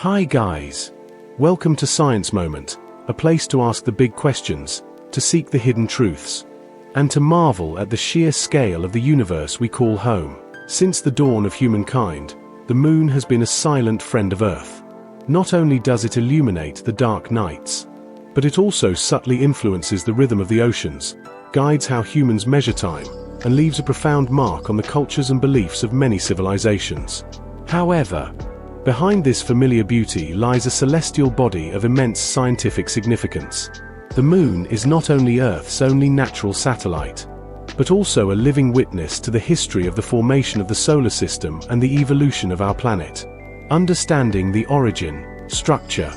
Hi guys! Welcome to Science Moment, a place to ask the big questions, to seek the hidden truths, and to marvel at the sheer scale of the universe we call home. Since the dawn of humankind, the moon has been a silent friend of Earth. Not only does it illuminate the dark nights, but it also subtly influences the rhythm of the oceans, guides how humans measure time, and leaves a profound mark on the cultures and beliefs of many civilizations. However, behind this familiar beauty lies a celestial body of immense scientific significance. The moon is not only Earth's only natural satellite, but also a living witness to the history of the formation of the solar system and the evolution of our planet. Understanding the origin, structure,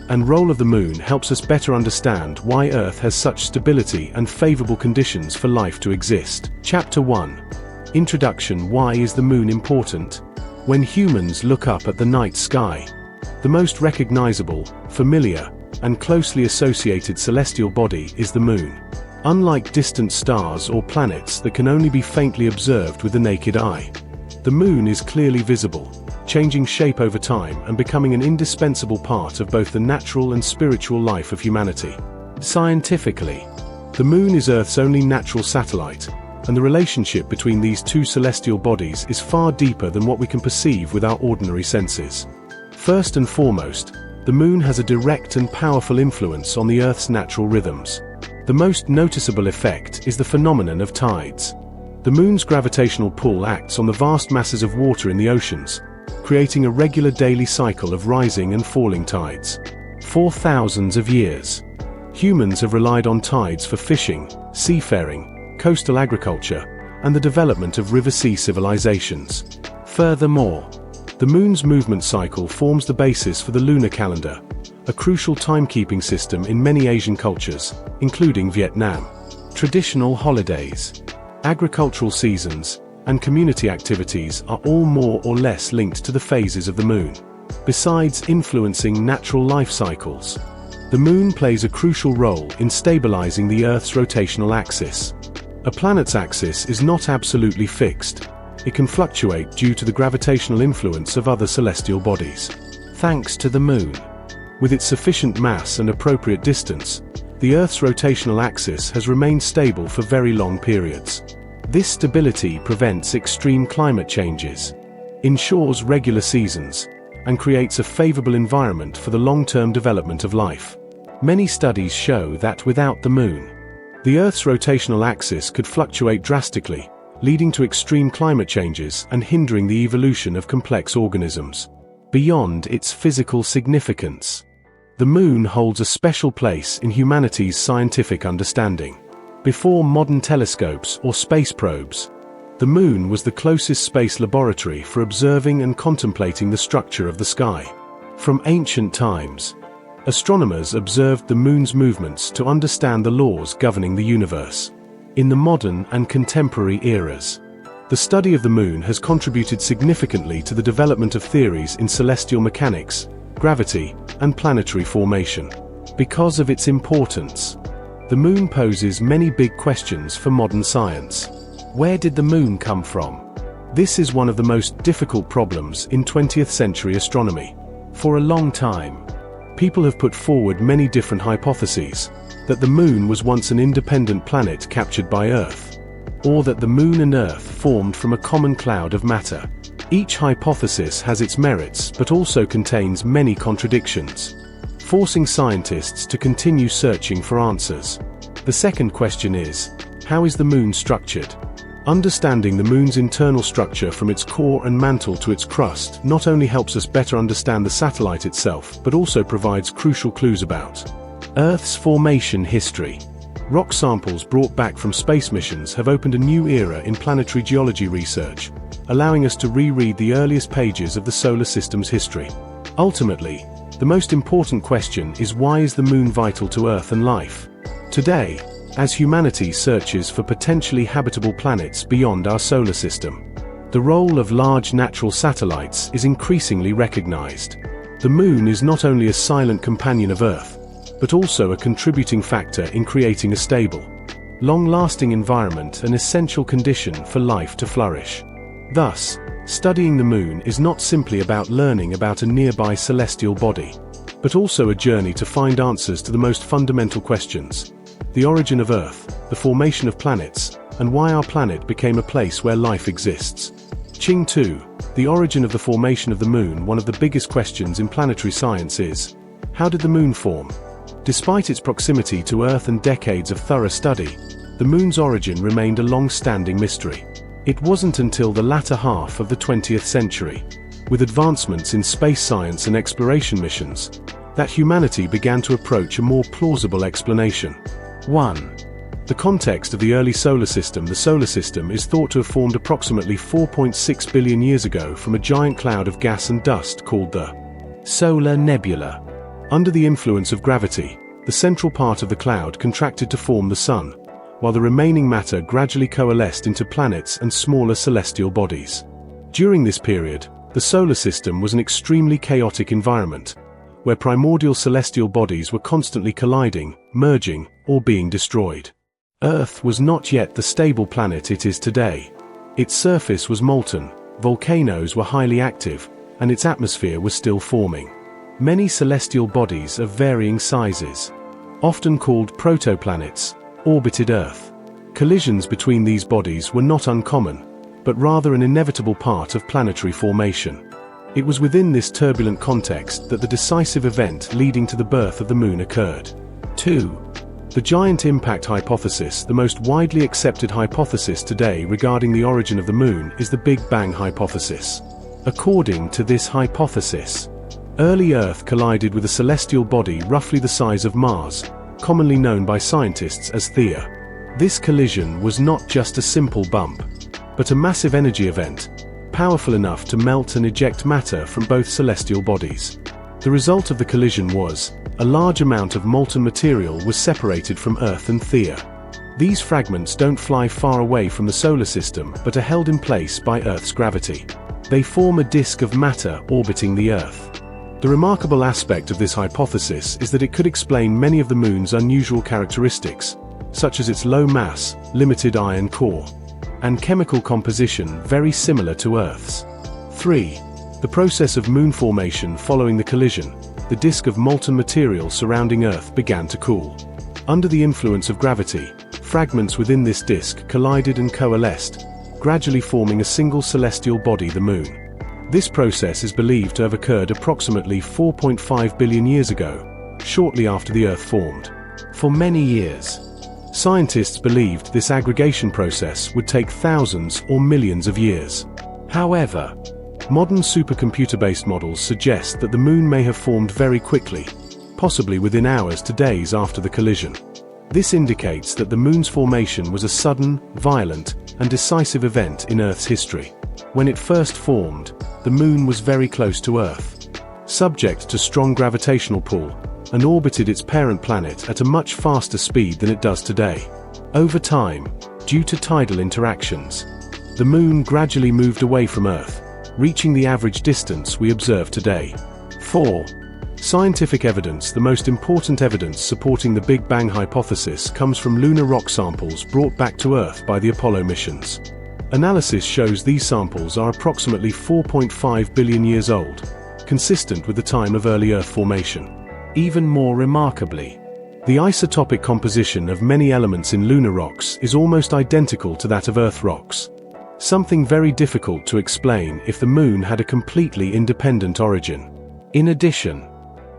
and role of the moon helps us better understand why Earth has such stability and favorable conditions for life to exist. Chapter 1. Introduction. Why is the moon important? When humans look up at the night sky, the most recognizable, familiar, and closely associated celestial body is the moon. Unlike distant stars or planets that can only be faintly observed with the naked eye, the moon is clearly visible, changing shape over time and becoming an indispensable part of both the natural and spiritual life of humanity. Scientifically, the moon is Earth's only natural satellite, and the relationship between these two celestial bodies is far deeper than what we can perceive with our ordinary senses. First and foremost, the moon has a direct and powerful influence on the Earth's natural rhythms. The most noticeable effect is the phenomenon of tides. The moon's gravitational pull acts on the vast masses of water in the oceans, creating a regular daily cycle of rising and falling tides. For thousands of years, humans have relied on tides for fishing, seafaring, coastal agriculture, and the development of river-sea civilizations. Furthermore, the moon's movement cycle forms the basis for the lunar calendar, a crucial timekeeping system in many Asian cultures, including Vietnam. Traditional holidays, agricultural seasons, and community activities are all more or less linked to the phases of the moon. Besides influencing natural life cycles, the moon plays a crucial role in stabilizing the Earth's rotational axis. A planet's axis is not absolutely fixed. It can fluctuate due to the gravitational influence of other celestial bodies. Thanks to the moon, with its sufficient mass and appropriate distance, the Earth's rotational axis has remained stable for very long periods. This stability prevents extreme climate changes, ensures regular seasons, and creates a favorable environment for the long-term development of life. Many studies show that without the moon, the Earth's rotational axis could fluctuate drastically, leading to extreme climate changes and hindering the evolution of complex organisms. Beyond its physical significance, the moon holds a special place in humanity's scientific understanding. Before modern telescopes or space probes, the moon was the closest space laboratory for observing and contemplating the structure of the sky. From ancient times, astronomers observed the moon's movements to understand the laws governing the universe. In the modern and contemporary eras, the study of the moon has contributed significantly to the development of theories in celestial mechanics, gravity, and planetary formation. Because of its importance, the moon poses many big questions for modern science. Where did the moon come from? This is one of the most difficult problems in 20th century astronomy. For a long time, people have put forward many different hypotheses: that the moon was once an independent planet captured by Earth, or that the moon and Earth formed from a common cloud of matter. Each hypothesis has its merits but also contains many contradictions, forcing scientists to continue searching for answers. The second question is, how is the moon structured? Understanding the moon's internal structure from its core and mantle to its crust not only helps us better understand the satellite itself, but also provides crucial clues about Earth's formation history. Rock samples brought back from space missions have opened a new era in planetary geology research, allowing us to reread the earliest pages of the solar system's history. Ultimately, the most important question is, why is the moon vital to Earth and life? Today, as humanity searches for potentially habitable planets beyond our solar system, the role of large natural satellites is increasingly recognized. The moon is not only a silent companion of Earth, but also a contributing factor in creating a stable, long-lasting environment, an essential condition for life to flourish. Thus, Studying the moon is not simply about learning about a nearby celestial body, but also a journey to find answers to the most fundamental questions: the origin of Earth, the formation of planets, and why our planet became a place where life exists. Ching 2. The origin of the formation of the moon. One of the biggest questions in planetary science is, how did the moon form? Despite its proximity to Earth and decades of thorough study, the moon's origin remained a long-standing mystery. It wasn't until the latter half of the 20th century, with advancements in space science and exploration missions, that humanity began to approach a more plausible explanation. 1. The context of the early solar system. The solar system is thought to have formed approximately 4.6 billion years ago from a giant cloud of gas and dust called the Solar Nebula. Under the influence of gravity, the central part of the cloud contracted to form the Sun, while the remaining matter gradually coalesced into planets and smaller celestial bodies. During this period, the solar system was an extremely chaotic environment, where primordial celestial bodies were constantly colliding, merging, or being destroyed. Earth was not yet the stable planet it is today. Its surface was molten, volcanoes were highly active, and its atmosphere was still forming. Many celestial bodies of varying sizes, often called protoplanets, orbited Earth. Collisions between these bodies were not uncommon, but rather an inevitable part of planetary formation. It was within this turbulent context that the decisive event leading to the birth of the moon occurred. 2. The giant impact hypothesis. The most widely accepted hypothesis today regarding the origin of the moon is the Big Bang hypothesis. According to this hypothesis, early Earth collided with a celestial body roughly the size of Mars, commonly known by scientists as Theia. This collision was not just a simple bump, but a massive energy event, powerful enough to melt and eject matter from both celestial bodies. The result of the collision was, a large amount of molten material was separated from Earth and Theia. These fragments don't fly far away from the solar system but are held in place by Earth's gravity. They form a disk of matter orbiting the Earth. The remarkable aspect of this hypothesis is that it could explain many of the moon's unusual characteristics, such as its low mass, limited iron core, and chemical composition very similar to Earth's. 3. The process of moon formation. Following the collision, the disk of molten material surrounding Earth began to cool. Under the influence of gravity, fragments within this disk collided and coalesced, gradually forming a single celestial body, the moon. This process is believed to have occurred approximately 4.5 billion years ago, shortly after the Earth formed. For many years, scientists believed this aggregation process would take thousands or millions of years. However, modern supercomputer-based models suggest that the moon may have formed very quickly, possibly within hours to days after the collision. This indicates that the moon's formation was a sudden, violent, and decisive event in Earth's history. When it first formed, the moon was very close to Earth, subject to strong gravitational pull, and orbited its parent planet at a much faster speed than it does today. Over time, due to tidal interactions, the moon gradually moved away from Earth, reaching the average distance we observe today. 4. Scientific evidence. The most important evidence supporting the Big Bang hypothesis comes from lunar rock samples brought back to Earth by the Apollo missions. Analysis shows these samples are approximately 4.5 billion years old, consistent with the time of early Earth formation. Even more remarkably, the isotopic composition of many elements in lunar rocks is almost identical to that of Earth rocks, something very difficult to explain if the moon had a completely independent origin. In addition,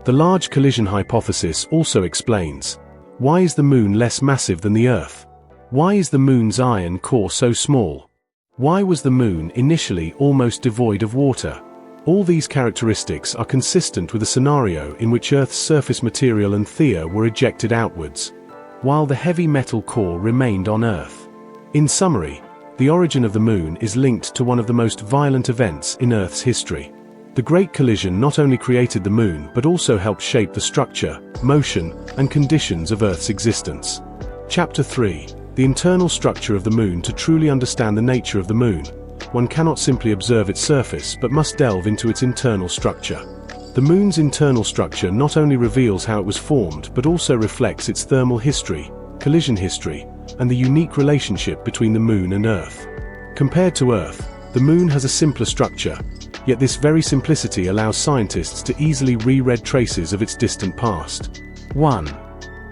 the large collision hypothesis also explains, why is the moon less massive than the Earth? Why is the moon's iron core so small? Why was the moon initially almost devoid of water? All these characteristics are consistent with a scenario in which Earth's surface material and Theia were ejected outwards, while the heavy metal core remained on Earth. In summary, the origin of the moon is linked to one of the most violent events in Earth's history. The Great Collision not only created the moon but also helped shape the structure, motion, and conditions of Earth's existence. Chapter 3. The internal structure of the moon. To truly understand the nature of the moon, one cannot simply observe its surface but must delve into its internal structure. The moon's internal structure not only reveals how it was formed but also reflects its thermal history, collision history, and the unique relationship between the moon and Earth. Compared to Earth, The Moon has a simpler structure, yet this very simplicity allows scientists to easily reread traces of its distant past. 1.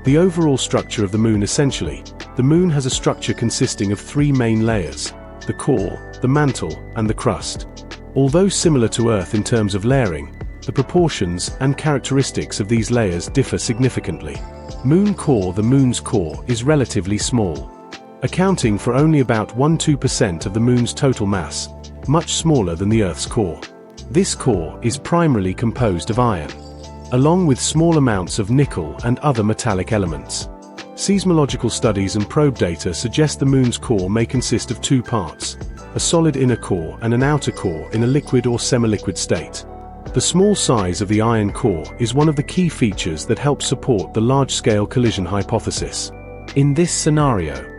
The overall structure of the Moon. Essentially, the Moon has a structure consisting of three main layers: the core, the mantle, and the crust. Although similar to Earth in terms of layering, the proportions and characteristics of these layers differ significantly. Moon core. The Moon's core is relatively small, accounting for only about 1–2% of the Moon's total mass, much smaller than the Earth's core. This core is primarily composed of iron, along with small amounts of nickel and other metallic elements. Seismological studies and probe data suggest the Moon's core may consist of two parts: a solid inner core and an outer core in a liquid or semi-liquid state. The small size of the iron core is one of the key features that help support the large-scale collision hypothesis. In this scenario,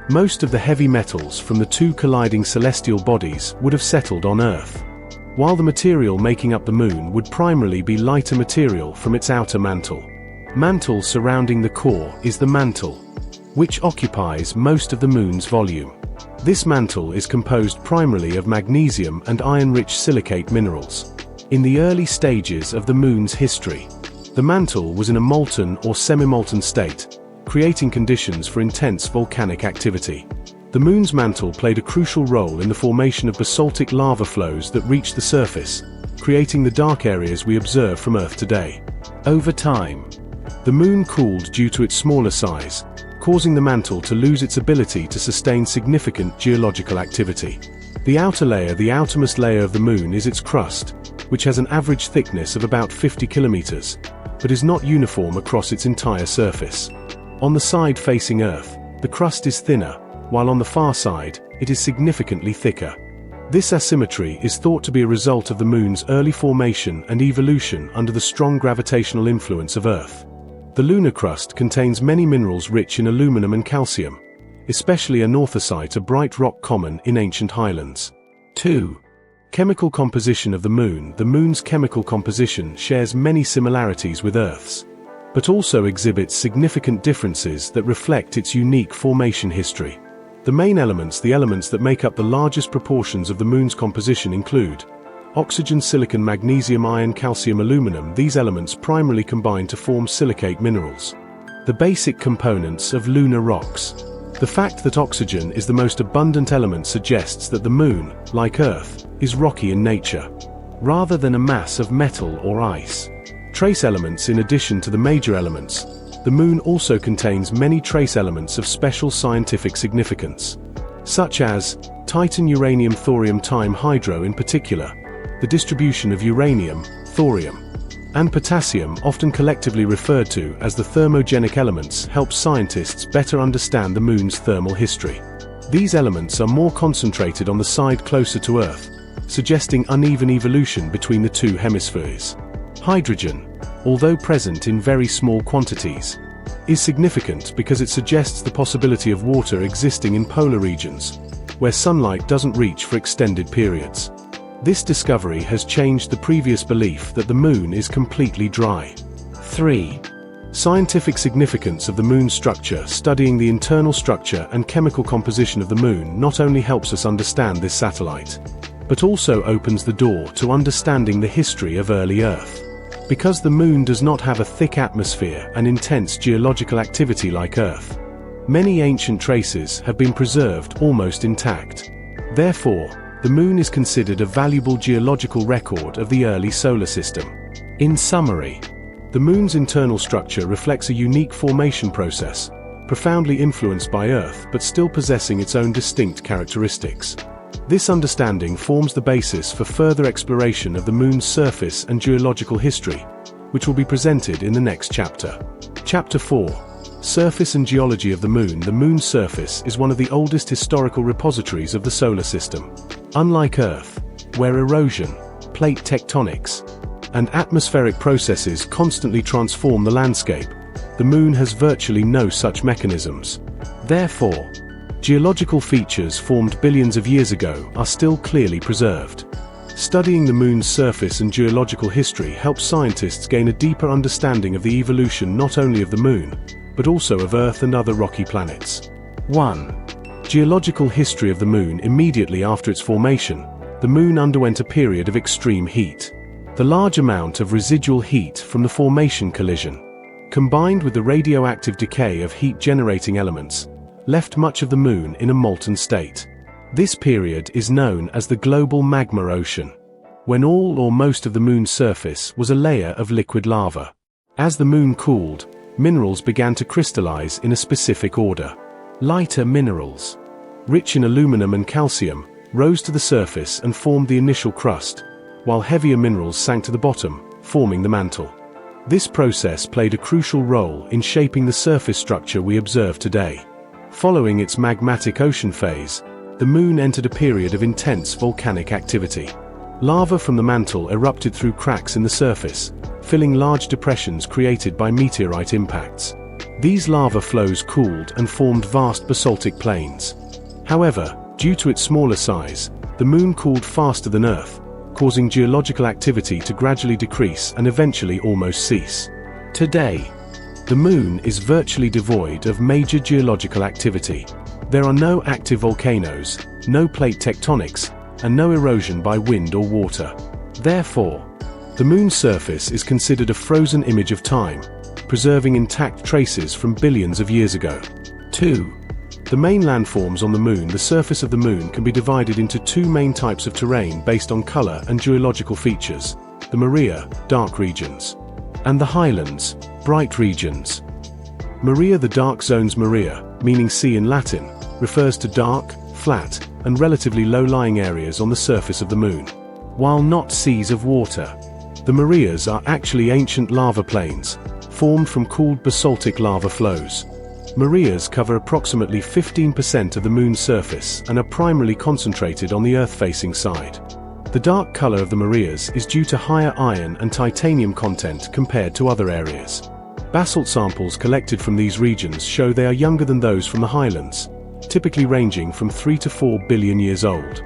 most of the heavy metals from the two colliding celestial bodies would have settled on Earth, while the material making up the Moon would primarily be lighter material from its outer mantle. Mantle surrounding the core is the mantle, which occupies most of the Moon's volume. This mantle is composed primarily of magnesium and iron-rich silicate minerals. In the early stages of the Moon's history, the mantle was in a molten or semi-molten state, creating conditions for intense volcanic activity. The Moon's mantle played a crucial role in the formation of basaltic lava flows that reached the surface, creating the dark areas we observe from Earth today. Over time, the Moon cooled due to its smaller size, causing the mantle to lose its ability to sustain significant geological activity. The outer layer, the outermost layer of the Moon, is its crust, which has an average thickness of about 50 kilometers, but is not uniform across its entire surface. On the side facing Earth, the crust is thinner, while on the far side, it is significantly thicker. This asymmetry is thought to be a result of the Moon's early formation and evolution under the strong gravitational influence of Earth. The lunar crust contains many minerals rich in aluminum and calcium, especially anorthosite, a bright rock common in ancient highlands. 2. Chemical composition of the Moon. The Moon's chemical composition shares many similarities with Earth's, but also exhibits significant differences that reflect its unique formation history. The main elements, the elements that make up the largest proportions of the Moon's composition, include oxygen, silicon, magnesium, iron, calcium, aluminum. These elements primarily combine to form silicate minerals. The basic components of lunar rocks. The fact that oxygen is the most abundant element suggests that the Moon, like Earth, is rocky in nature, rather than a mass of metal or ice. Trace elements. In addition to the major elements, the Moon also contains many trace elements of special scientific significance, such as titan, uranium, thorium, time, hydro. In particular, the distribution of uranium, thorium, and potassium, often collectively referred to as the thermogenic elements, help scientists better understand the Moon's thermal history. These elements are more concentrated on the side closer to Earth, suggesting uneven evolution between the two hemispheres. Hydrogen, although present in very small quantities, is significant because it suggests the possibility of water existing in polar regions, where sunlight doesn't reach for extended periods. This discovery has changed the previous belief that the Moon is completely dry. 3. Scientific significance of the Moon's structure. Studying the internal structure and chemical composition of the Moon not only helps us understand this satellite, but also opens the door to understanding the history of early Earth. Because the Moon does not have a thick atmosphere and intense geological activity like Earth, many ancient traces have been preserved almost intact. Therefore, the Moon is considered a valuable geological record of the early solar system. In summary, the Moon's internal structure reflects a unique formation process, profoundly influenced by Earth but still possessing its own distinct characteristics. This understanding forms the basis for further exploration of the Moon's surface and geological history, which will be presented in the next chapter. Chapter 4. Surface and Geology of the Moon. The Moon's surface is one of the oldest historical repositories of the solar system. Unlike Earth, where erosion, plate tectonics, and atmospheric processes constantly transform the landscape, the Moon has virtually no such mechanisms. Therefore, geological features formed billions of years ago are still clearly preserved. Studying the Moon's surface and geological history helps scientists gain a deeper understanding of the evolution not only of the Moon, but also of Earth and other rocky planets. 1. Geological history of the Moon. Immediately after its formation, the Moon underwent a period of extreme heat. The large amount of residual heat from the formation collision, combined with the radioactive decay of heat-generating elements, left much of the Moon in a molten state. This period is known as the global magma ocean, when all or most of the Moon's surface was a layer of liquid lava. As the Moon cooled, minerals began to crystallize in a specific order. Lighter minerals, rich in aluminum and calcium, rose to the surface and formed the initial crust, while heavier minerals sank to the bottom, forming the mantle. This process played a crucial role in shaping the surface structure we observe today. Following its magmatic ocean phase, the Moon entered a period of intense volcanic activity. Lava from the mantle erupted through cracks in the surface, filling large depressions created by meteorite impacts. These lava flows cooled and formed vast basaltic plains. However, due to its smaller size, the Moon cooled faster than Earth, causing geological activity to gradually decrease and eventually almost cease. Today, the Moon is virtually devoid of major geological activity. There are no active volcanoes, no plate tectonics, and no erosion by wind or water. Therefore, the Moon's surface is considered a frozen image of time, preserving intact traces from billions of years ago. 2. The main landforms on the Moon. The surface of the Moon can be divided into two main types of terrain based on color and geological features: the Maria, dark regions, and the highlands, bright regions. Maria, the dark zones. Maria, meaning sea in Latin, refers to dark, flat, and relatively low-lying areas on the surface of the Moon. While not seas of water, the Marias are actually ancient lava plains, formed from cooled basaltic lava flows. Marias cover approximately 15% of the Moon's surface and are primarily concentrated on the Earth-facing side. The dark color of the Marias is due to higher iron and titanium content compared to other areas. Basalt samples collected from these regions show they are younger than those from the highlands, typically ranging from 3 to 4 billion years old.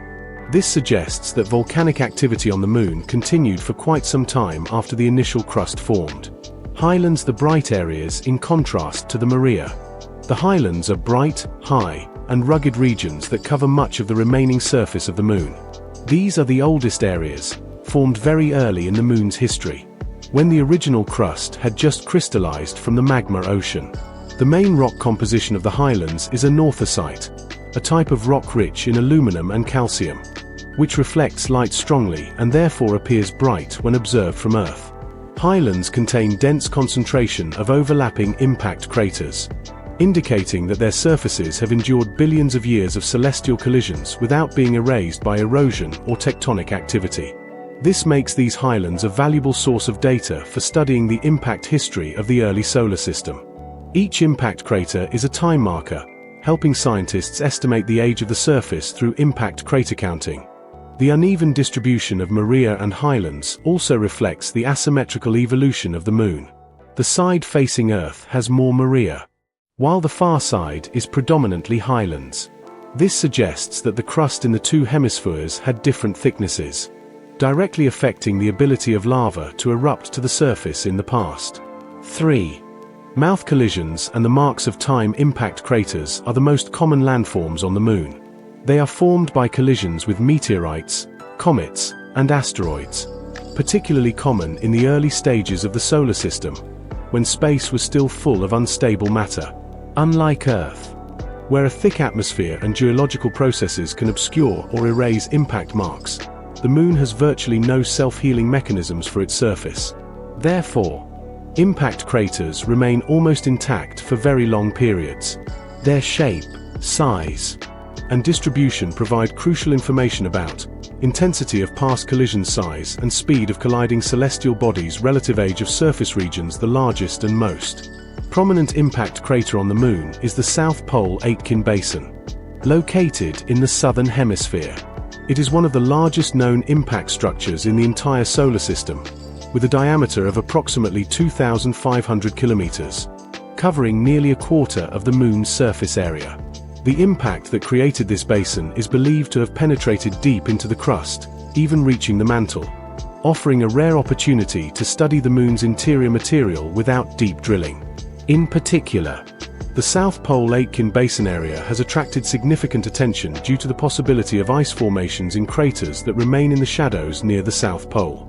This suggests that volcanic activity on the Moon continued for quite some time after the initial crust formed. Highlands, the bright areas, in contrast to the Maria. The highlands are bright, high, and rugged regions that cover much of the remaining surface of the Moon. These are the oldest areas, formed very early in the Moon's history, when the original crust had just crystallized from the magma ocean. The main rock composition of the highlands is anorthosite, a type of rock rich in aluminum and calcium, which reflects light strongly and therefore appears bright when observed from Earth. Highlands contain dense concentration of overlapping impact craters, indicating that their surfaces have endured billions of years of celestial collisions without being erased by erosion or tectonic activity. This makes these highlands a valuable source of data for studying the impact history of the early solar system. Each impact crater is a time marker, helping scientists estimate the age of the surface through impact crater counting. The uneven distribution of Maria and highlands also reflects the asymmetrical evolution of the Moon. The side facing Earth has more Maria, while the far side is predominantly highlands. This suggests that the crust in the two hemispheres had different thicknesses, directly affecting the ability of lava to erupt to the surface in the past. 3. Mouth collisions and the marks of time. Impact craters are the most common landforms on the Moon. They are formed by collisions with meteorites, comets, and asteroids, particularly common in the early stages of the solar system, when space was still full of unstable matter. Unlike Earth, where a thick atmosphere and geological processes can obscure or erase impact marks, the Moon has virtually no self-healing mechanisms for its surface. Therefore, impact craters remain almost intact for very long periods. Their shape, size, and distribution provide crucial information about intensity of past collision, size and speed of colliding celestial bodies, relative age of surface regions. The largest and most prominent impact crater on the Moon is the South Pole Aitken Basin, located in the southern hemisphere. It is one of the largest known impact structures in the entire solar system, with a diameter of approximately 2,500 kilometers, covering nearly a quarter of the Moon's surface area. The impact that created this basin is believed to have penetrated deep into the crust, even reaching the mantle, offering a rare opportunity to study the Moon's interior material without deep drilling. In particular, The South Pole Aitken Basin area has attracted significant attention due to the possibility of ice formations in craters that remain in the shadows near the South Pole.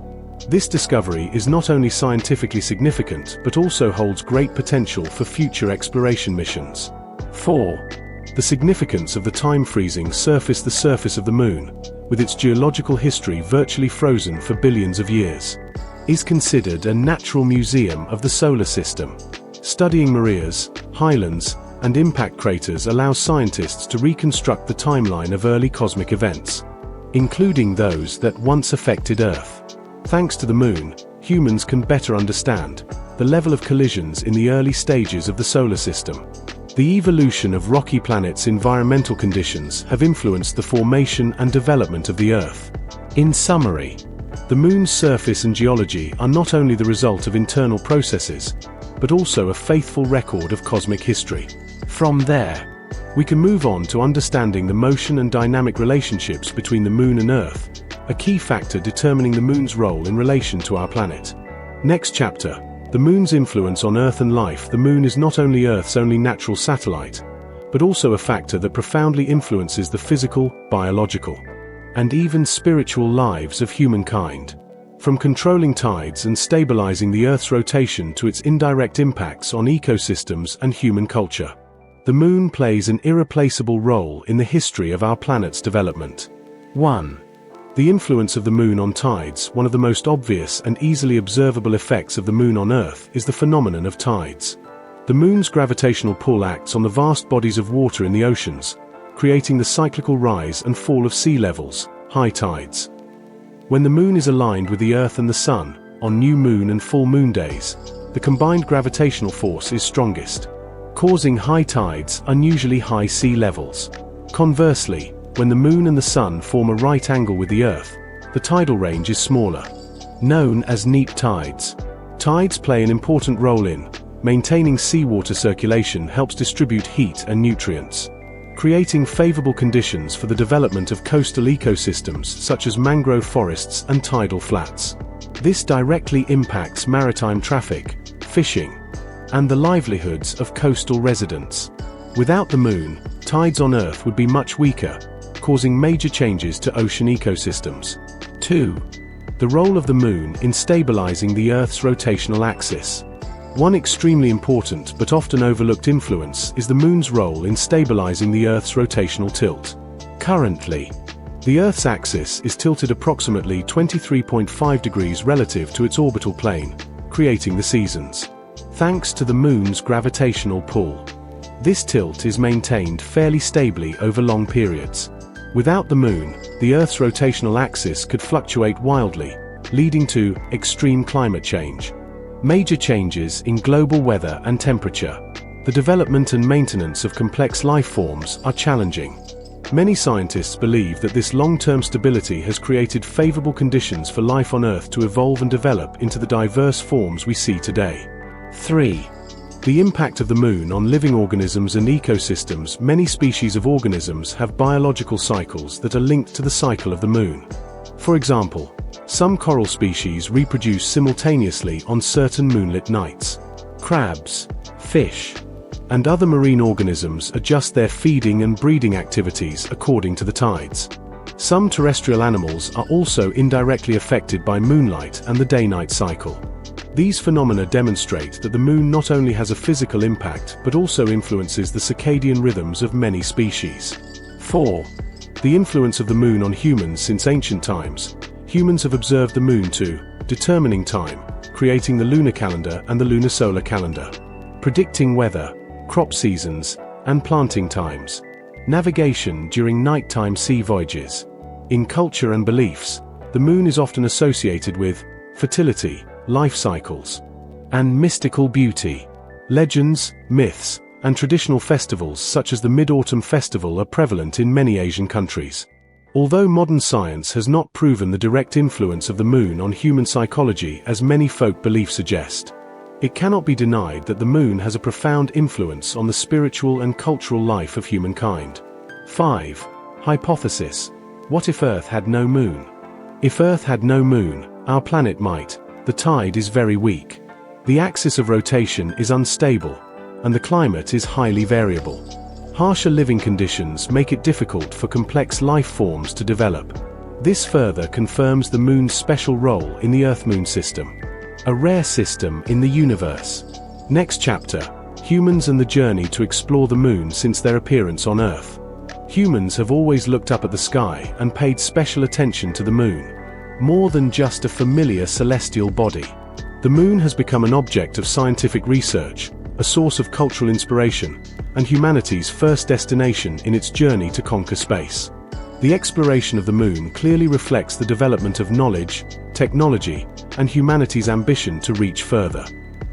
This discovery is not only scientifically significant but also holds great potential for future exploration missions. 4. The significance of the time-freezing surface. The surface of the Moon, with its geological history virtually frozen for billions of years, is considered a natural museum of the solar system. Studying Marias, highlands, and impact craters allows scientists to reconstruct the timeline of early cosmic events, including those that once affected Earth. Thanks to the Moon, humans can better understand the level of collisions in the early stages of the solar system. The evolution of rocky planets' environmental conditions have influenced the formation and development of the Earth. In summary, the Moon's surface and geology are not only the result of internal processes, but also a faithful record of cosmic history. From there, we can move on to understanding the motion and dynamic relationships between the Moon and Earth, a key factor determining the Moon's role in relation to our planet. Next chapter, the Moon's influence on Earth and life. The Moon is not only Earth's only natural satellite, but also a factor that profoundly influences the physical, biological, and even spiritual lives of humankind. From controlling tides and stabilizing the Earth's rotation to its indirect impacts on ecosystems and human culture, the Moon plays an irreplaceable role in the history of our planet's development. 1. The influence of the Moon on tides. One of the most obvious and easily observable effects of the Moon on Earth is the phenomenon of tides. The Moon's gravitational pull acts on the vast bodies of water in the oceans, creating the cyclical rise and fall of sea levels, high tides. When the Moon is aligned with the Earth and the Sun, on new moon and full moon days, the combined gravitational force is strongest, causing high tides, unusually high sea levels. Conversely, when the Moon and the Sun form a right angle with the Earth, the tidal range is smaller, known as neap tides. Tides play an important role in maintaining seawater circulation, helps distribute heat and nutrients, creating favorable conditions for the development of coastal ecosystems such as mangrove forests and tidal flats. This directly impacts maritime traffic, fishing, and the livelihoods of coastal residents. Without the Moon, tides on Earth would be much weaker, causing major changes to ocean ecosystems. 2. The role of the Moon in stabilizing the Earth's rotational axis. One extremely important but often overlooked influence is the Moon's role in stabilizing the Earth's rotational tilt. Currently, the Earth's axis is tilted approximately 23.5 degrees relative to its orbital plane, creating the seasons. Thanks to the Moon's gravitational pull, this tilt is maintained fairly stably over long periods. Without the Moon, the Earth's rotational axis could fluctuate wildly, leading to extreme climate change, major changes in global weather and temperature. The development and maintenance of complex life forms are challenging. Many scientists believe that this long-term stability has created favorable conditions for life on Earth to evolve and develop into the diverse forms we see today. 3. The impact of the Moon on living organisms and ecosystems. Many species of organisms have biological cycles that are linked to the cycle of the Moon. For example, some coral species reproduce simultaneously on certain moonlit nights. Crabs, fish, and other marine organisms adjust their feeding and breeding activities according to the tides. Some terrestrial animals are also indirectly affected by moonlight and the day-night cycle. These phenomena demonstrate that the Moon not only has a physical impact but also influences the circadian rhythms of many species. 4. The influence of the Moon on humans. Since ancient times, humans have observed the Moon to determining time, creating the lunar calendar and the lunar-solar calendar, predicting weather, crop seasons, and planting times, navigation during nighttime sea voyages. In culture and beliefs, the Moon is often associated with fertility, life cycles, and mystical beauty. Legends, myths, and traditional festivals such as the Mid-Autumn Festival are prevalent in many Asian countries. Although modern science has not proven the direct influence of the Moon on human psychology as many folk beliefs suggest, it cannot be denied that the Moon has a profound influence on the spiritual and cultural life of humankind. 5. Hypothesis. What if Earth had no Moon? If Earth had no Moon, our planet might. The tide is very weak. The axis of rotation is unstable, and the climate is highly variable. Harsher living conditions make it difficult for complex life forms to develop. This further confirms the Moon's special role in the Earth-Moon system, a rare system in the universe. Next chapter: humans and the journey to explore the Moon since their appearance on Earth. Humans have always looked up at the sky and paid special attention to the Moon. More than just a familiar celestial body, the Moon has become an object of scientific research, a source of cultural inspiration, and humanity's first destination in its journey to conquer space. The exploration of the Moon clearly reflects the development of knowledge, technology, and humanity's ambition to reach further.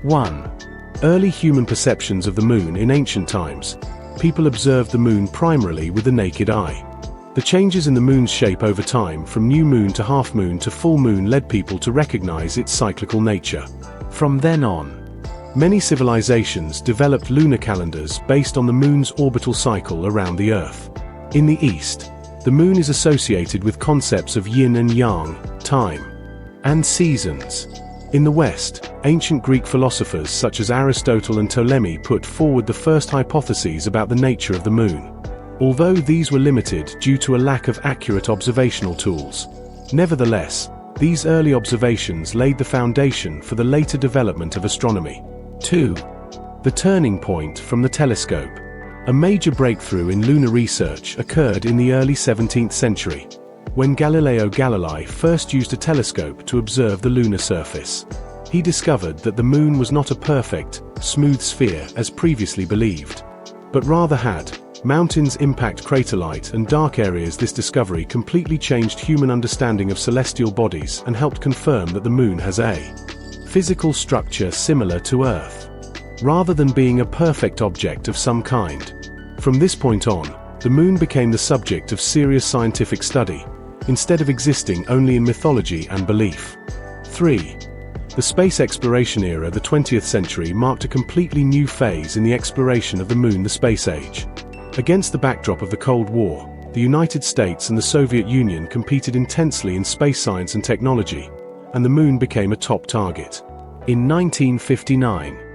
1. Early human perceptions of the Moon. In ancient times, people observed the Moon primarily with the naked eye. The changes in the Moon's shape over time, from new moon to half moon to full moon, led people to recognize its cyclical nature. From then on, many civilizations developed lunar calendars based on the Moon's orbital cycle around the Earth. In the East, the Moon is associated with concepts of yin and yang, time, and seasons. In the West, ancient Greek philosophers such as Aristotle and Ptolemy put forward the first hypotheses about the nature of the Moon, although these were limited due to a lack of accurate observational tools. Nevertheless, these early observations laid the foundation for the later development of astronomy. 2. The turning point from the telescope. A major breakthrough in lunar research occurred in the early 17th century, when Galileo Galilei first used a telescope to observe the lunar surface. He discovered that the Moon was not a perfect, smooth sphere as previously believed, but rather had mountains, impact craterite, and dark areas. This discovery completely changed human understanding of celestial bodies and helped confirm that the Moon has a physical structure similar to Earth, rather than being a perfect object of some kind. From this point on, the Moon became the subject of serious scientific study, instead of existing only in mythology and belief. 3. The space exploration era. The 20th century marked a completely new phase in the exploration of the Moon, the space age. Against the backdrop of the Cold War, the United States and the Soviet Union competed intensely in space science and technology, and the Moon became a top target. In 1959,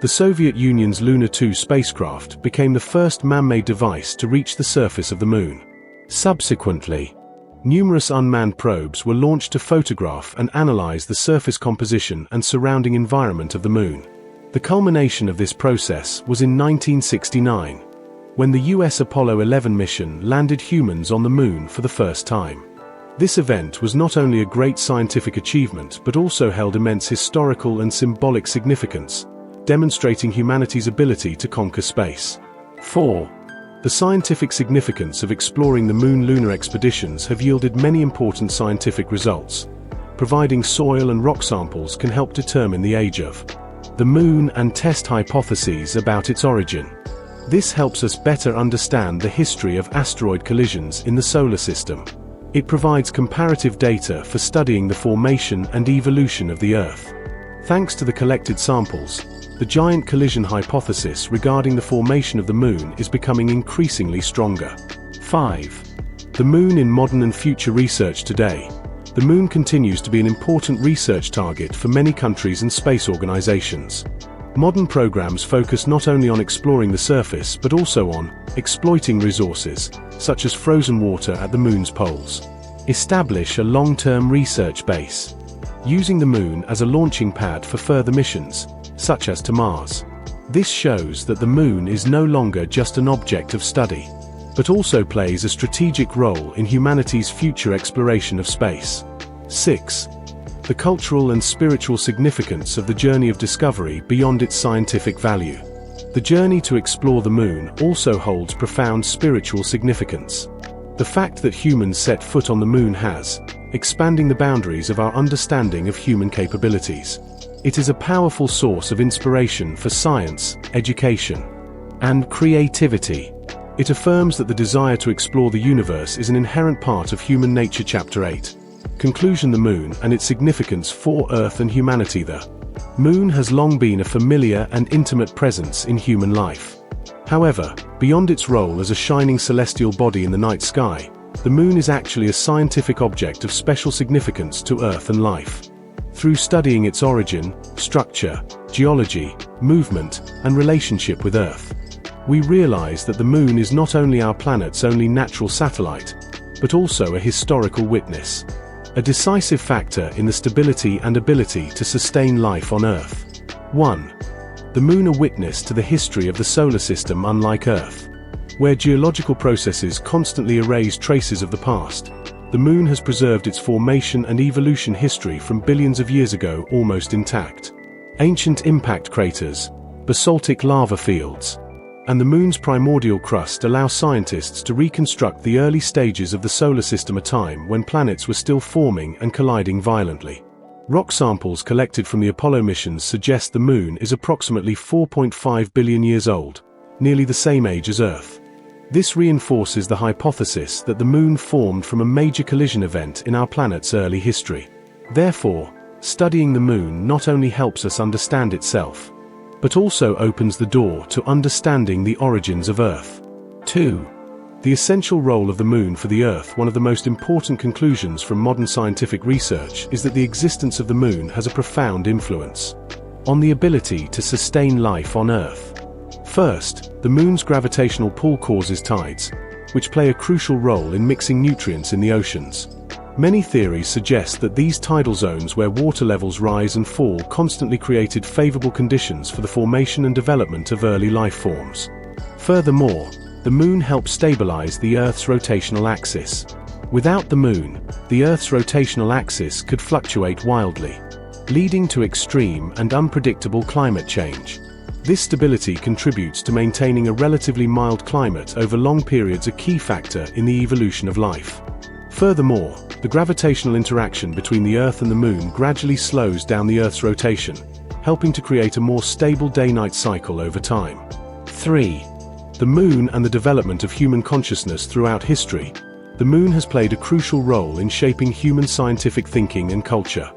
the Soviet Union's Luna 2 spacecraft became the first man-made device to reach the surface of the Moon. Subsequently, numerous unmanned probes were launched to photograph and analyze the surface composition and surrounding environment of the Moon. The culmination of this process was in 1969, when the US Apollo 11 mission landed humans on the Moon for the first time. This event was not only a great scientific achievement but also held immense historical and symbolic significance, demonstrating humanity's ability to conquer space. 4. The scientific significance of exploring the Moon. Lunar expeditions have yielded many important scientific results. Providing soil and rock samples can help determine the age of the Moon and test hypotheses about its origin. This helps us better understand the history of asteroid collisions in the solar system. It provides comparative data for studying the formation and evolution of the Earth. Thanks to the collected samples, the giant collision hypothesis regarding the formation of the Moon is becoming increasingly stronger. 5. The Moon in modern and future research. Today, the Moon continues to be an important research target for many countries and space organizations. Modern programs focus not only on exploring the surface but also on exploiting resources, such as frozen water at the Moon's poles. Establish a long-term research base, using the Moon as a launching pad for further missions, such as to Mars. This shows that the Moon is no longer just an object of study, but also plays a strategic role in humanity's future exploration of space. 6. The cultural and spiritual significance of the journey of discovery beyond its scientific value. The journey to explore the Moon also holds profound spiritual significance. The fact that humans set foot on the Moon has expanding the boundaries of our understanding of human capabilities. It is a powerful source of inspiration for science, education, and creativity. It affirms that the desire to explore the universe is an inherent part of human nature. Chapter 8. Conclusion. The Moon and its significance for Earth and humanity. The Moon has long been a familiar and intimate presence in human life. However, beyond its role as a shining celestial body in the night sky, the Moon is actually a scientific object of special significance to Earth and life. Through studying its origin, structure, geology, movement, and relationship with Earth. We realize that the Moon is not only our planet's only natural satellite, but also a historical witness, a decisive factor in the stability and ability to sustain life on Earth. 1. The Moon, a witness to the history of the solar system. Unlike Earth, where geological processes constantly erase traces of the past, the Moon has preserved its formation and evolution history from billions of years ago almost intact. Ancient impact craters, basaltic lava fields, and the Moon's primordial crust allow scientists to reconstruct the early stages of the solar system, a time when planets were still forming and colliding violently. Rock samples collected from the Apollo missions suggest the Moon is approximately 4.5 billion years old, nearly the same age as Earth. This reinforces the hypothesis that the Moon formed from a major collision event in our planet's early history. Therefore, studying the Moon not only helps us understand itself, but also opens the door to understanding the origins of Earth. 2. The essential role of the Moon for the Earth. One of the most important conclusions from modern scientific research is that the existence of the Moon has a profound influence on the ability to sustain life on Earth. First, the Moon's gravitational pull causes tides, which play a crucial role in mixing nutrients in the oceans. Many theories suggest that these tidal zones where water levels rise and fall constantly created favorable conditions for the formation and development of early life forms. Furthermore, the Moon helps stabilize the Earth's rotational axis. Without the Moon, the Earth's rotational axis could fluctuate wildly, leading to extreme and unpredictable climate change. This stability contributes to maintaining a relatively mild climate over long periods, a key factor in the evolution of life. Furthermore, the gravitational interaction between the Earth and the Moon gradually slows down the Earth's rotation, helping to create a more stable day-night cycle over time. 3. The Moon and the development of human consciousness. Throughout history, the Moon has played a crucial role in shaping human scientific thinking and culture.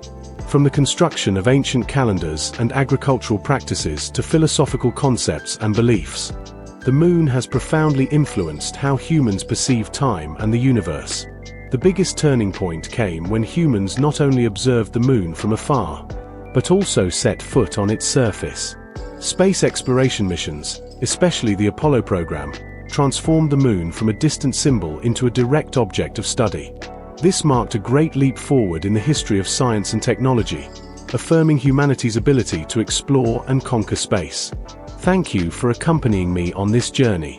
From the construction of ancient calendars and agricultural practices to philosophical concepts and beliefs, the Moon has profoundly influenced how humans perceive time and the universe. The biggest turning point came when humans not only observed the Moon from afar, but also set foot on its surface. Space exploration missions, especially the Apollo program, transformed the Moon from a distant symbol into a direct object of study. This marked a great leap forward in the history of science and technology, affirming humanity's ability to explore and conquer space. Thank you for accompanying me on this journey.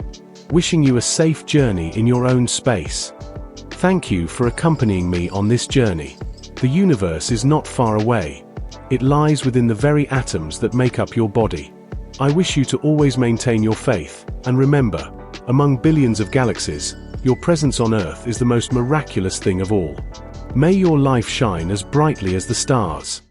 Wishing you a safe journey in your own space. Thank you for accompanying me on this journey. The universe is not far away. It lies within the very atoms that make up your body. I wish you to always maintain your faith, and remember, among billions of galaxies, your presence on Earth is the most miraculous thing of all. May your life shine as brightly as the stars.